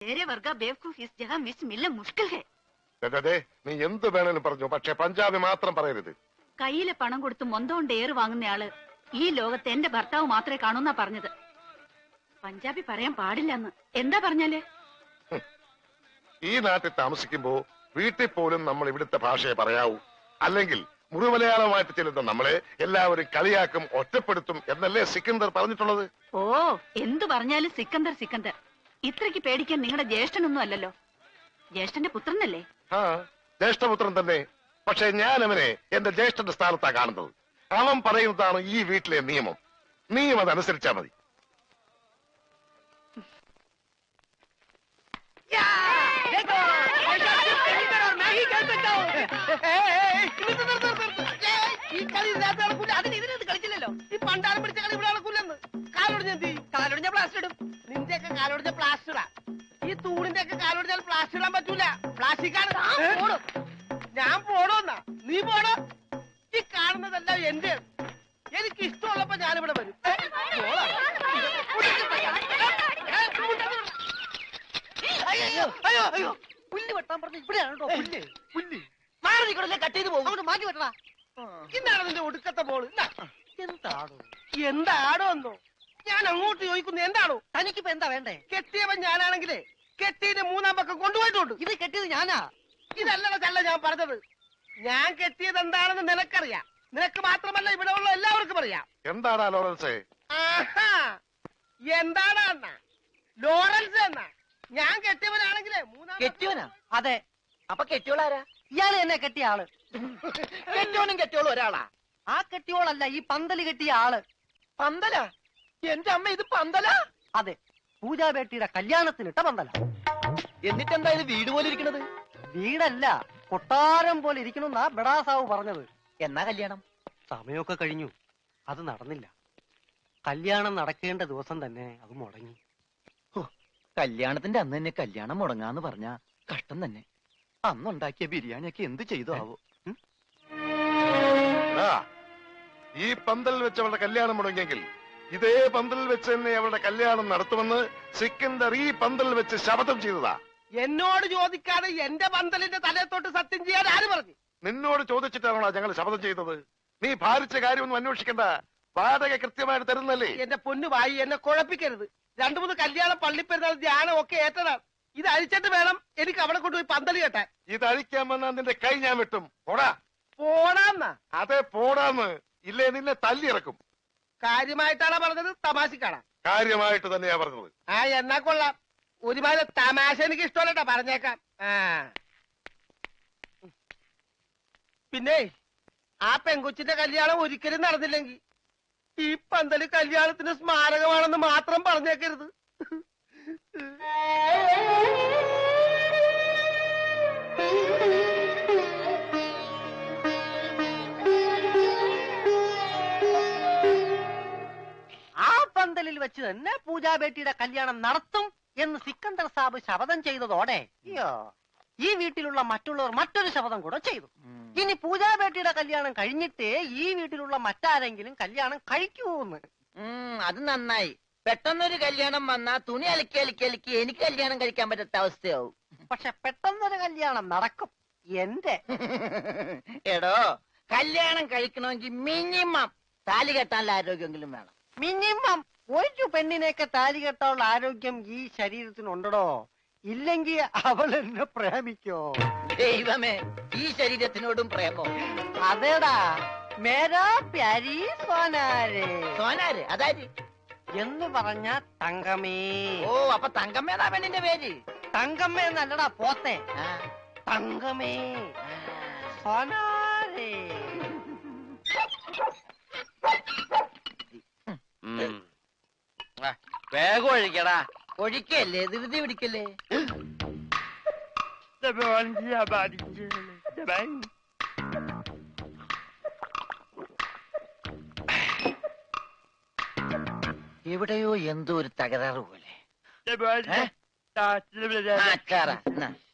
तेरे वर्गा बेवकूफ इस जगह मिस मिलना मुश्किल है. നീ എന്ത് വേണേലും പറഞ്ഞു, പക്ഷെ പഞ്ചാബി മാത്രം പറയരുത്. കയ്യിലെ പണം കൊടുത്ത് മൊന്തോണ്ട് ഏറ് വാങ്ങുന്നയാള് ഈ ലോകത്ത് എന്റെ ഭർത്താവ് മാത്രമേ കാണൂന്നാ പറഞ്ഞത്. പഞ്ചാബി പറയാൻ പാടില്ലെന്ന്. എന്താ പറഞ്ഞാല്? ഈ നാട്ടിൽ താമസിക്കുമ്പോ വീട്ടിൽ പോലും നമ്മൾ ഇവിടുത്തെ ഭാഷയെ പറയാവൂ. അല്ലെങ്കിൽ മുഴുമലയാളമായിട്ട് ചെല്ലുന്ന നമ്മളെ എല്ലാവരും കളിയാക്കും, ഒറ്റപ്പെടുത്തും എന്നല്ലേ സിക്കന്ദർ പറഞ്ഞിട്ടുള്ളത്? ഓ, എന്തു പറഞ്ഞാലും സിക്കന്ദർ സിക്കന്ദർ. ഇത്രയ്ക്ക് പേടിക്കാൻ നിങ്ങളുടെ ജ്യേഷ്ഠനൊന്നും അല്ലല്ലോ. ജ്യേഷ്ഠന്റെ പുത്രനല്ലേ? ആ, ജ്യേഷ്ഠപുത്രൻ തന്നെ. പക്ഷെ ഞാൻ അവനെ എന്റെ ജ്യേഷ്ഠന്റെ സ്ഥാനത്താ കാണുന്നത്. അവൻ പറയുന്നതാണ് ഈ വീട്ടിലെ നിയമം. നീയും അതനുസരിച്ചാ മതി. ഈ കളി നടക്കൂല. അതിന് ഇതിനകത്ത് കളിച്ചില്ലല്ലോ. ഈ പണ്ടാരം പിടിച്ച കളി ഇവിടെ നടക്കൂലെന്ന്. കാലൊടിഞ്ഞ പ്ലാസ്റ്റർ ഇടും. നിന്റെയൊക്കെ കാലൊടിഞ്ഞ പ്ലാസ്റ്ററാ. ഈ തൂണിന്റെ ഒക്കെ കാലൊടിഞ്ഞാൽ പ്ലാസ്റ്റർ ഇടാൻ പറ്റൂല. പ്ലാസ്റ്റിക്കാണ്. ഞാൻ പോണോന്നാ? നീ പോണോ? ഈ കാണുന്നതെല്ലാം എന്റെ. എനിക്ക് ഇഷ്ടമുള്ളപ്പോ ഞാനിവിടെ വരും. അയ്യോ അയ്യോ അയ്യോ, പുല്ല് വെട്ടാൻ പറഞ്ഞ ഇവിടെയാണോ? പുല്ല് മാറി കട്ട് ചെയ്ത് പോകും. മാറ്റി വെട്ടണ. ഇന്നാണ് നിന്റെ ഒടുക്കത്തെ ബോള്. എന്താടോ എന്നോ? ഞാൻ അങ്ങോട്ട് ചോദിക്കുന്നു, എന്താണോ? തനിക്കിപ്പോ എന്താ വേണ്ടേ? കെട്ടിയവൻ ഞാനാണെങ്കിലേ കെട്ടിയുടെ മൂന്നാം പക്കം കൊണ്ടുപോയിട്ടുണ്ട്. ഇത് കെട്ടിയത് ഞാനാ. ഇതല്ലട ചല്ല ഞാൻ പറഞ്ഞത്. ഞാൻ കെട്ടിയത് എന്താണെന്ന് നിനക്കറിയാം. നിനക്ക് മാത്രമല്ല ഇവിടെ ഉള്ള എല്ലാവർക്കും അറിയാം. എന്താടാ ലോറൻസ്? എന്താടാ എന്നാ? ലോറൻസ് എന്നാ? ഞാൻ കെട്ടിയവനാണെങ്കിലേ മൂന്നാം. കെട്ടിയവനാ? അതെ. അപ്പൊ കെട്ടിയോളാരാ? ഇയാള് എന്നെ കെട്ടിയ ആള്. കെട്ടിയോനും കെട്ടിയോളും ഒരാളാ. ആ കെട്ടിയോളല്ല, ഈ പന്തല് കെട്ടിയ ആള്. പന്തലാ? എന്റെ അമ്മ, ഇത് പന്തലാ? അതെ, പൂജാബേട്ടിയുടെ കല്യാണത്തിനിട്ട പന്തല. എന്നിട്ടെന്താ ഇത് വീട് പോലെ ഇരിക്കണത്? വീടല്ല, കൊട്ടാരം പോലെ ഇരിക്കണമെന്നാ ബഡാസാവ് പറഞ്ഞത്. എന്നാ കല്യാണം? സമയമൊക്കെ കഴിഞ്ഞു, അത് നടന്നില്ല. കല്യാണം നടക്കേണ്ട ദിവസം തന്നെ അത് മുടങ്ങി. കല്യാണത്തിന്റെ അന്ന് തന്നെ കല്യാണം മുടങ്ങാന്ന് പറഞ്ഞ കഷ്ടം തന്നെ. അന്നുണ്ടാക്കിയ ബിരിയാണിയൊക്കെ എന്ത് ചെയ്തു ആവോ? ഈ പന്തൽ വെച്ച് അവളുടെ കല്യാണം മുടങ്ങിയെങ്കിൽ ഇതേ പന്തൽ വെച്ച് തന്നെ അവളുടെ കല്യാണം നടത്തുമെന്ന് സിക്കന്ദർ ഈ പന്തൽ വെച്ച് ശപഥം ചെയ്തതാ. എന്നോട് ചോദിക്കാതെ എന്റെ പന്തലിന്റെ തലത്തോട്ട് സത്യം ചെയ്യാൻ ആര് പറഞ്ഞു? നിന്നോട് ചോദിച്ചിട്ടാണോ ഞങ്ങൾ ശപഥം ചെയ്തത്? നീ ഭാരിച്ച കാര്യമൊന്നും അന്വേഷിക്കണ്ട. വാടക കൃത്യമായിട്ട് തരുന്നല്ലേ? എന്റെ പൊന്നു വായി, എന്നെ കുഴപ്പിക്കരുത്. 2-3 കല്യാണം, പള്ളിപ്പെരുന്നാൾ, ധ്യാനം ഒക്കെ ഏറ്റതാണ്. ഇത് അഴിച്ചിട്ട് വേണം എനിക്ക് അവിടെ കൊണ്ടുപോയി പന്തല് കെട്ടാൻ. ഇത് അഴിക്കാൻ വന്നാൽ നിന്റെ കൈ ഞാൻ വെട്ടും. പോടാ. പോടാന്നാ? അതെ, പോടാന്ന്. ഇല്ലേ നിന്നെ തല്ലിയിറക്കും. കാര്യമായിട്ടാണോ പറഞ്ഞത്, തമാശക്കാണോ? കാര്യമായിട്ട് തന്നെയാ പറഞ്ഞത്. എന്നാ കൊള്ളാം. ഒരുപാട് തമാശ എനിക്ക് ഇഷ്ടമല്ലട്ടാ, പറഞ്ഞേക്കാം. പിന്നെ ആ പെങ്കൊച്ചിന്റെ കല്യാണം ഒരിക്കലും നടന്നില്ലെങ്കിൽ ഈ പന്തല് കല്യാണത്തിന് സ്മാരകമാണെന്ന് മാത്രം പറഞ്ഞേക്കരുത്. ആ പന്തലിൽ വെച്ച് തന്നെ പൂജാബേട്ടിയുടെ കല്യാണം നടത്തും എന്ന് സിക്കന്ദർ സാബ് ശപഥം ചെയ്തതോടെ ഈ വീട്ടിലുള്ള മറ്റുള്ളവർ മറ്റൊരു ശപഥം കൂടെ ചെയ്തു. ഇനി പൂജാബേട്ടിയുടെ കല്യാണം കഴിഞ്ഞിട്ടേ ഈ വീട്ടിലുള്ള മറ്റാരെങ്കിലും കല്യാണം കഴിക്കൂന്ന്. അത് നന്നായി. പെട്ടെന്നൊരു കല്യാണം വന്നാ തുണി അലക്കി എനിക്ക് കല്യാണം കഴിക്കാൻ പറ്റാത്ത അവസ്ഥയാവും. പക്ഷെ പെട്ടെന്നൊരു കല്യാണം നടക്കും എന്റെ. എടോ, കല്യാണം കഴിക്കണമെങ്കിൽ മിനിമം താലി കെട്ടാനുള്ള ആരോഗ്യമെങ്കിലും വേണം. മിനിമം ഒരു പെണ്ണിനെയൊക്കെ താലി കെട്ടാനുള്ള ആരോഗ്യം ഈ ശരീരത്തിനുണ്ടോ? ഇല്ലെങ്കിൽ അവൾ എന്നെ പ്രേമിക്കോ? ദൈവമേ, ഈ ശരീരത്തിനോടും പ്രേമോ? അതേടാ, മേരാ പ്യാരി സോനാരെ. സോനാര് അതായത് എന്ന് പറഞ്ഞ തങ്കമേ. ഓ, അപ്പൊ തങ്കമ്മേതാ പെണ്ണിന്റെ പേര്? തങ്കമ്മ എന്നല്ലടാ പോത്തെ. തങ്കമേ സോനാരെ. വേഗം ഒഴിക്കടാ. ഒഴിക്കല്ലേ, ധൃതി പിടിക്കല്ലേ. എവിടെയോ എന്തോ ഒരു തകരാറ് പോലെ.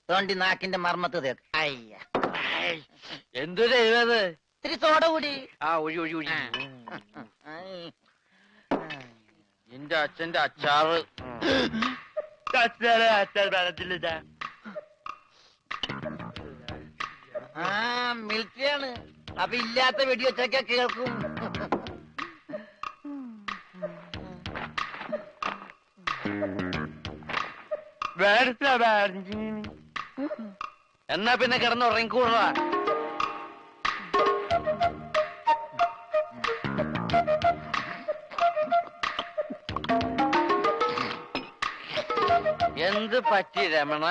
തോണ്ടി നാക്കിന്റെ മർമ്മത്ത് തേക്ക്. അയ്യ, എന്തൊരു എഴുത്? ഇത്തിരി സോഡ കൂടി. ആ, ഒഴി ഒഴി ഒഴി. നിന്റെ അച്ഛന്റെ അച്ചാറ്. ആ മിലിറ്ററിയാണ്. അപ്പൊ ഇല്ലാത്ത വെടിവെച്ചൊക്കെ കേൾക്കും. എന്നാ പിന്നെ കിടന്നുറങ്ങിക്കൂടാ. എന്ത് പറ്റി രമണ?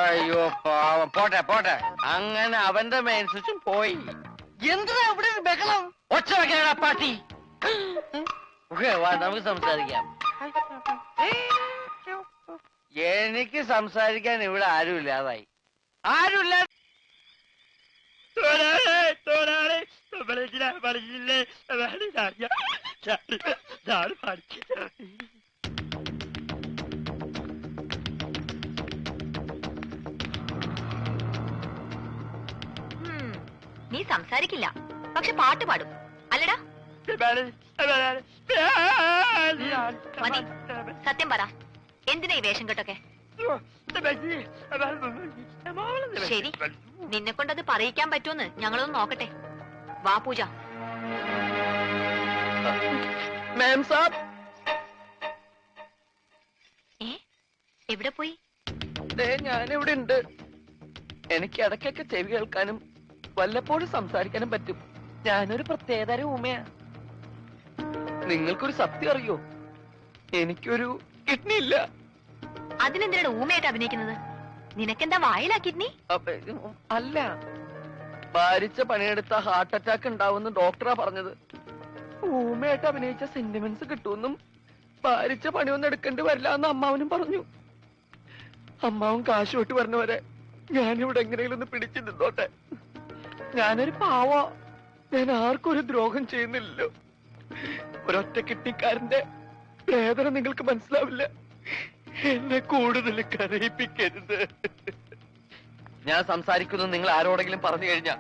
അയ്യോ പാവം. പോട്ടെ പോട്ടെ. അങ്ങനെ അവന്റെ മെയിൻ സ്വിച്ചും പോയി. എന്തിനാ ഇവിടെ ഒരു ബഹളം? ഒച്ച വെക്കാനാ പാട്ടി. വാ നമുക്ക് സംസാരിക്കാം. എനിക്ക് സംസാരിക്കാൻ ഇവിടെ ആരുമില്ലാതായി. ആരുമില്ല. നീ സംസാരിക്കില്ല, പക്ഷെ പാട്ട് പാടും അല്ലടാ? മതി, സത്യം പറ, എന്തിനാ ഈ വേഷം കെട്ടൊക്കെ? ശരി, നിന്നെ കൊണ്ടത് പറയിക്കാൻ പറ്റുമെന്ന് ഞങ്ങളൊന്ന് നോക്കട്ടെ. വാ പൂജ. മാം സാബ്. എവിടെ പോയി? ഞാനിവിടെ ഉണ്ട്. എനിക്ക് ഇടയ്ക്കൊക്കെ ചെവി കേൾക്കാനും വല്ലപ്പോഴും സംസാരിക്കാനും പറ്റും. ഞാനൊരു പ്രത്യേകതരം ഊമയാ. നിങ്ങൾക്കൊരു സത്യം അറിയോ? എനിക്കൊരു കിഡ്നി ഇല്ല. അതിനെന്തിനാണ് ഊമയായിട്ട് അഭിനയിക്കുന്നത്? നിനക്കെന്താ വായിലാ കിഡ്നി? അല്ല, ഭാരിച്ച പണിയെടുത്ത ഹാർട്ട് അറ്റാക്ക് ഉണ്ടാവുമെന്ന് ഡോക്ടറാ പറഞ്ഞത്. ഊമയായിട്ട് അഭിനയിച്ച സെന്റിമെന്റ്സ് കിട്ടുമെന്നും ഭാരിച്ച പണിയൊന്നും എടുക്കേണ്ടി വരില്ല എന്ന് അമ്മാവനും പറഞ്ഞു. അമ്മാവൻ കാശ് വിട്ട് പറഞ്ഞവരെ ഞാനിവിടെ എങ്ങനെയും ഒന്ന് പിടിച്ചു നിന്നോട്ടെ. ഞാനൊരു പാവ. ഞാൻ ആർക്കും ഒരു ദ്രോഹം ചെയ്യുന്നില്ലല്ലോ. ഒരൊറ്റ കിഡ്നിക്കാരന്റെ വേദന നിങ്ങൾക്ക് മനസ്സിലാവില്ല. എന്നെ കൂടുതൽ കരയിപ്പിക്കരുത്. ഞാൻ സംസാരിക്കുന്നു നിങ്ങൾ ആരോടെങ്കിലും പറഞ്ഞു കഴിഞ്ഞാ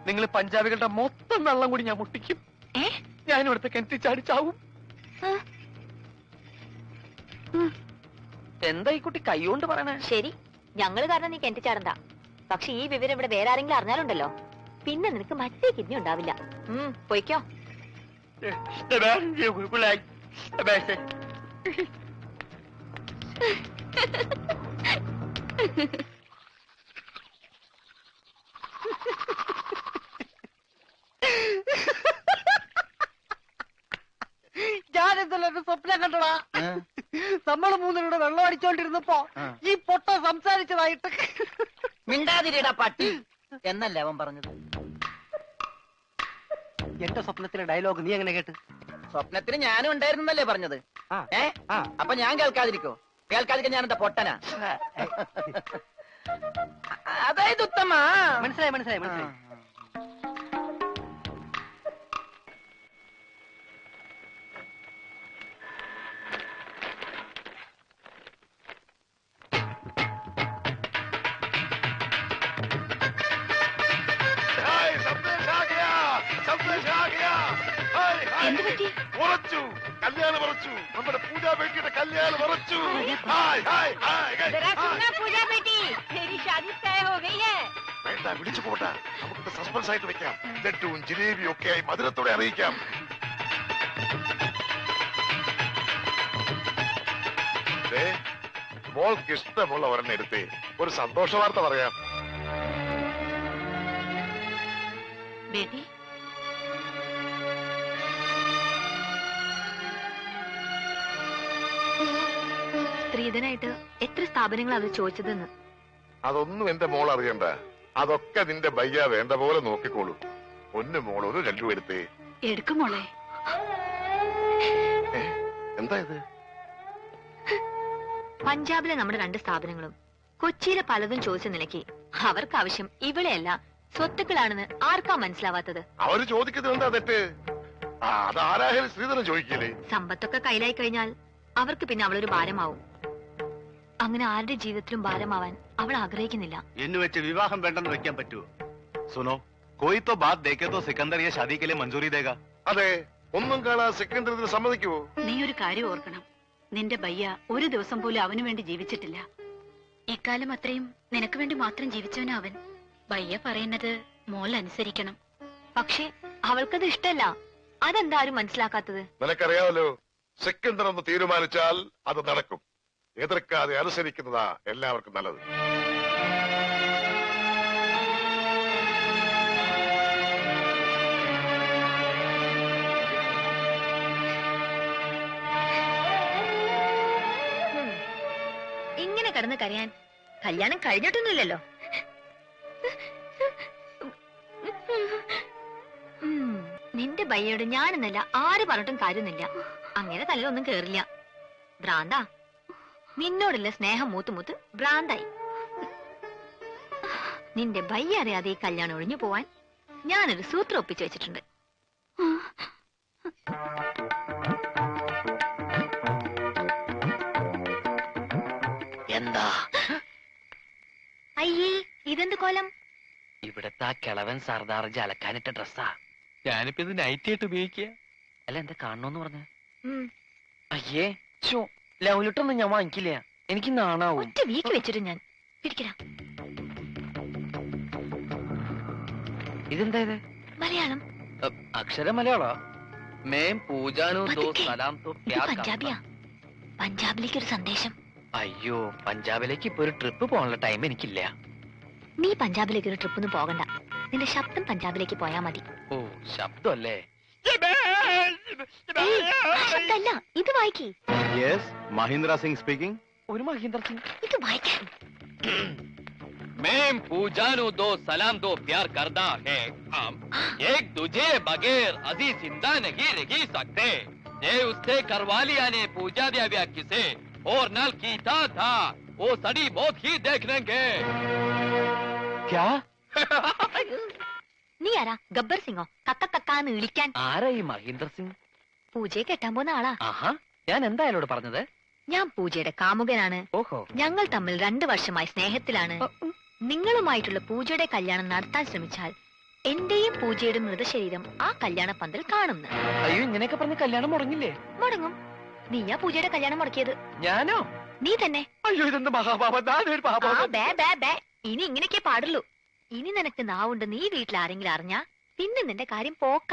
നിങ്ങൾ പഞ്ചാബികളുടെ മൊത്തം വെള്ളം കൂടി ഞാൻ മുട്ടിക്കും. ഞാൻ ഇവിടുത്തെ കിണറ്റി ചാടിച്ചാവും. എന്താ ഈ കുട്ടി കൈകൊണ്ട് പറയണേ? ശരി, ഞങ്ങള് കാരണം നീ കിണറ്റി ചാടണ്ട. പക്ഷെ ഈ വിവരം ഇവിടെ വേറെ ആരെങ്കിലും അറിഞ്ഞാലുണ്ടല്ലോ, പിന്നെ നിനക്ക് മറ്റേ കിഡ്നി ഉണ്ടാവില്ല. പൊയ്ക്കോ. ഞാനെന്തല്ലോ സ്വപ്നം കണ്ടടാ. നമ്മള് മൂന്നിലൂടെ വെള്ളം അടിച്ചോണ്ടിരുന്നപ്പോ ഈ പൊട്ട സംസാരിച്ചതായിട്ട്. മിണ്ടാതിരിടാ പട്ടി എന്നല്ലേ അവൻ പറഞ്ഞത്? എന്റെ സ്വപ്നത്തിലെ ഡയലോഗ് നീ എങ്ങനെ കേട്ട്? സ്വപ്നത്തിന് ഞാനും ഉണ്ടായിരുന്നല്ലേ പറഞ്ഞത്? അപ്പൊ ഞാൻ കേൾക്കാതിരിക്കോ? കേൾക്കാതിരിക്കാൻ ഞാൻ എന്താ പൊട്ടനാ? അതായത് ഉത്തമ. മനസ്സിലായി മനസ്സിലായി മനസ്സിലായി. ഉറച്ചു, കല്യാണം ഉറച്ചു. നമ്മുടെ പൂജാ ബേട്ടിയുടെ കല്യാണം ഉറച്ചു. വേണ്ട, വിളിച്ചു പോട്ടെ. നമുക്ക് സസ്പെൻസ് ആയിട്ട് വെക്കാം. ലഡ്ഡുവും ജിലേബിയും ഒക്കെ ആയി മധുരത്തോടെ അറിയിക്കാം. മോൾക്ക് ഇഷ്ടമുള്ള ഒരെണ്ണം എടുത്ത് ഒരു സന്തോഷ വാർത്ത പറയാം. ബേട്ടി, സ്ത്രീധനായിട്ട് എത്ര സ്ഥാപനങ്ങൾ അത് ചോദിച്ചതെന്ന്. അതൊന്നും എന്റെ മോൾ അറിയണ്ട. അതൊക്കെ നിന്റെ ബയ്യ വേണ്ട പോലെ നോക്കിക്കോളൂ. ഒന്ന് മോൾ ഒരു ലഡ്ഡു എടുത്തേ. എടുക്കും മോളെ. എന്താ ഇത്? പഞ്ചാബിലെ നമ്മുടെ 2 സ്ഥാപനങ്ങളും കൊച്ചിയിലെ പലതും ചോദിച്ച നിലയ്ക്ക് അവർക്ക് ആവശ്യം ഇവിടെയല്ല സ്വത്തുക്കളാണെന്ന് ആർക്കാ മനസ്സിലാവാത്തത്? അവര് ചോദിക്കുന്നത് എന്താ തെറ്റ്? അതാരായാലും സ്ത്രീധനം ചോദിക്കില്ലേ? സമ്പത്തൊക്കെ കയ്യിലായി കഴിഞ്ഞാൽ അവർക്ക് പിന്നെ അവളൊരു ഭാരമാവും. അങ്ങനെ ആരുടെ ജീവിതത്തിലും ഭാരമാവാൻ അവൾ ആഗ്രഹിക്കുന്നില്ല. എന്ന് വെച്ച് വിവാഹം വേണ്ടെന്ന് വെക്കാൻ പറ്റുമോ? സുനോ, कोई तो बात देखे तो सिकंदर ये शादी के लिए मंजूरी देगा. അതെ, ഒന്നും കാണാതെ സിക്കന്ദർ ഇതിന് സമ്മതിക്കുവോ? നീ ഒരു കാര്യം ഓർക്കണം, നിന്റെ ബയ്യ ഒരു ദിവസം പോലും അവനു വേണ്ടി ജീവിച്ചിട്ടില്ല. ഇക്കാലം അത്രയും നിനക്ക് വേണ്ടി മാത്രം ജീവിച്ചവനാ അവൻ. ബയ്യ പറയുന്നത് മോൾ അനുസരിക്കണം. പക്ഷെ അവൾക്കത് ഇഷ്ടല്ല. അതെന്താരും മനസ്സിലാക്കാത്തത്? നിനക്കറിയാമല്ലോ, സിക്കന്ദർ ഒന്ന് തീരുമാനിച്ചാൽ അത് നടക്കും. എതിർക്കാതെ അനുസരിക്കുന്നതാ എല്ലാവർക്കും നല്ലത്. ഇങ്ങനെ കിടന്ന് കരയാൻ കല്യാണം കഴിഞ്ഞിട്ടൊന്നുമില്ലല്ലോ. നിന്റെ ബയ്യോട് ഞാനെന്നല്ല ആര് പറഞ്ഞിട്ടും കാര്യമൊന്നുമില്ല. അങ്ങനെ തലയിലൊന്നും കേറില്ല. ഭ്രാന്താ. നിന്നോടുള്ള സ്നേഹം മൂത്ത് ഭ്രാന്തായി. നിന്റെ ബയ്യ അറിയാതെ ഈ കല്യാണം ഒഴിഞ്ഞു പോവാൻ ഞാനൊരു സൂത്രം ഒപ്പിച്ചു വെച്ചിട്ടുണ്ട്. എന്താ? അയ്യേ, ഇതെന്ത് കോലം? ഇവിടത്തെ ആ കിളവൻ സർദാർജി അലക്കാനിട്ട ഡ്രസ്സാ. ഞാനിപ്പോ ഇത് നൈറ്റ് ആയിട്ട് ഉപയോഗിക്കുക. അല്ല, എന്താ കാണണോന്ന് പറഞ്ഞ? അയ്യേ, ലൗലിട്ടൊന്നും ഞാൻ വാങ്ങിക്കില്ല. എനിക്ക് നാണാവും. ഒറ്റ വീക്ക് വെച്ചിട്ട് ഞാൻ പിടിക്കരാ. ഇതെന്താ ഇത്? മലയാളം. അക്ഷരം മലയാളോ? മേം പൂജാനോ ദോ സലാം തോ പ്യാർ പഞ്ചാബിയാ. പഞ്ചാബിലേക്ക് ഒരു സന്ദേശം. അയ്യോ, പഞ്ചാബിലേക്ക് ഇപ്പൊ ഒരു ട്രിപ്പ് പോകാനുള്ള ടൈം എനിക്കില്ല. നീ പഞ്ചാബിലേക്ക് ഒരു ട്രിപ്പ് ഒന്നും പോകണ്ട. നിന്റെ ശബ്ദം പഞ്ചാബിലേക്ക് പോയാ മതി. ഓ, ശബ്ദമല്ലേ? ശബ്ദമല്ല, ഇത് വായിക്കേ. മഹീന്ദ്ര സിംഗ് സ്പീക്കിംഗ്. ഒരു മഹീന്ദ്ര സിംഗ്. ഇത് വായിക്കാൻ. मैं पूजानु दो सलाम दो प्यार करता है हम एक दूजे बगैर अजी जिंदा नहीं रह सकते ये उससे करवालिया ने पूजा दिया व्या किसे और नल कीता था वो सड़ी मौत ही देख लेंगे. क्या? നീ ആരാ? ഗബ്ബർ സിംഗോ? കക്കാന്ന് വിളിക്കാൻ? ആരാ ഈ മഹീന്ദ്ര സിംഗ്? പൂജയെ കെട്ടാൻ പോകുന്ന ആളാ. ആഹാ, ഞാൻ എന്താ അയാളോട് പറഞ്ഞത്? ഞാൻ പൂജയുടെ കാമുകനാണ്. ഓഹോ. ഞങ്ങൾ തമ്മിൽ 2 വർഷമായി സ്നേഹത്തിലാണ്. നിങ്ങളുമായിട്ടുള്ള പൂജയുടെ കല്യാണം നടത്താൻ ശ്രമിച്ചാൽ എന്റെയും പൂജയുടെ മൃതശരീരം ആ കല്യാണ പന്തൽ കാണുന്നു. അയ്യോ, ഇങ്ങനെയൊക്കെ പറഞ്ഞ് കല്യാണം മുടങ്ങില്ലേ? മുടങ്ങും. നീയാ പൂജയുടെ കല്യാണം മുടക്കിയത്. ഞാനോ? നീ തന്നെ. അയ്യോ, ഇതെന്ത് മഹാപാപം. ഇനി ഇങ്ങനെയൊക്കെ പാടുള്ളൂ. ഇനി നിനക്ക് നാവുണ്ട്. നീ വീട്ടിൽ ആരെങ്കിലും അറിഞ്ഞാ പിന്നെ നിന്റെ കാര്യം പോക്ക.